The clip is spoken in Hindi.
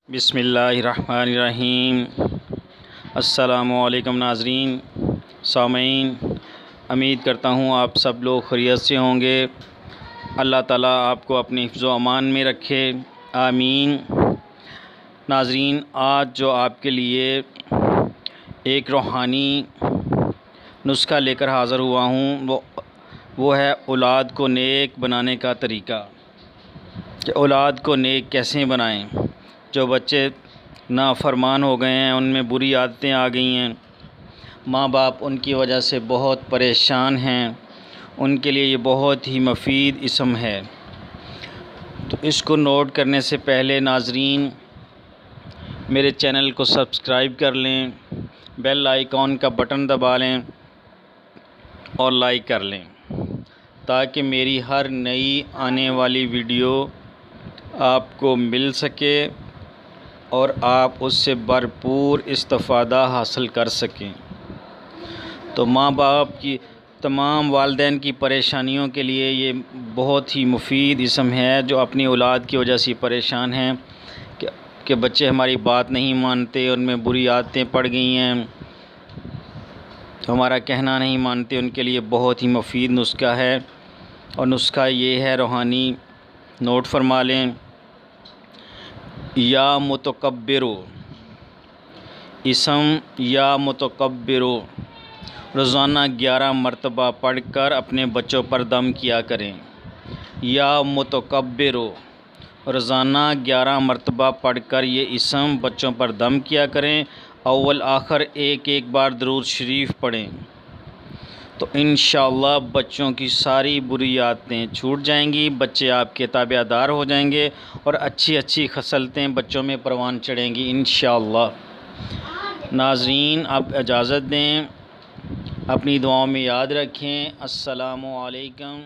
बिस्मिल्लाहिर्रहमानिर्रहीम। अस्सलामुअलैकुम नाज़रीन, सामीन। उम्मीद करता हूँ आप सब लोग खैरियत से होंगे। अल्लाह ताला आपको अपने हिफ्ज़ व अमान में रखे, आमीन। नाज़रीन, आज जो आपके लिए एक रूहानी नुस्खा लेकर हाज़िर हुआ हूँ वो है औलाद को नेक बनाने का तरीका, कि औलाद को नेक कैसे बनाएं। जो बच्चे नाफरमान हो गए हैं, उनमें बुरी आदतें आ गई हैं, माँ बाप उनकी वजह से बहुत परेशान हैं, उनके लिए ये बहुत ही मुफीद इसम है। तो इसको नोट करने से पहले नाज़रीन मेरे चैनल को सब्सक्राइब कर लें, बेल आइकॉन का बटन दबा लें और लाइक कर लें, ताकि मेरी हर नई आने वाली वीडियो आपको मिल सके और आप उससे भरपूर इस्तिफ़ादा हासिल कर सकें। तो माँ बाप की तमाम वालिदैन की परेशानियों के लिए ये बहुत ही मुफीद इसम है, जो अपनी औलाद की वजह से परेशान हैं कि बच्चे हमारी बात नहीं मानते, उनमें बुरी आदतें पड़ गई हैं, तो हमारा कहना नहीं मानते। उनके लिए बहुत ही मुफीद नुस्खा है, और नुस्खा ये है रूहानी, नोट फरमा लें। या मुतकब्बिरो, इसम या मुतकब्बिरो रोज़ाना 11 मरतबा पढ़कर अपने बच्चों पर दम किया करें। या मुतकब्बिरो रोज़ाना 11 मरतबा पढ़कर ये इसम बच्चों पर दम किया करें। अव्वल आखिर एक एक बार दरूद शरीफ पढ़ें, तो इंशाअल्लाह बच्चों की सारी बुरी आदतें छूट जाएंगी, बच्चे आपके ताबेदार हो जाएंगे और अच्छी अच्छी खसलतें बच्चों में परवान चढ़ेंगी इंशाअल्लाह। नाज़रीन, अब इजाज़त दें, अपनी दुआओं में याद रखें। अस्सलामु अलैकुम।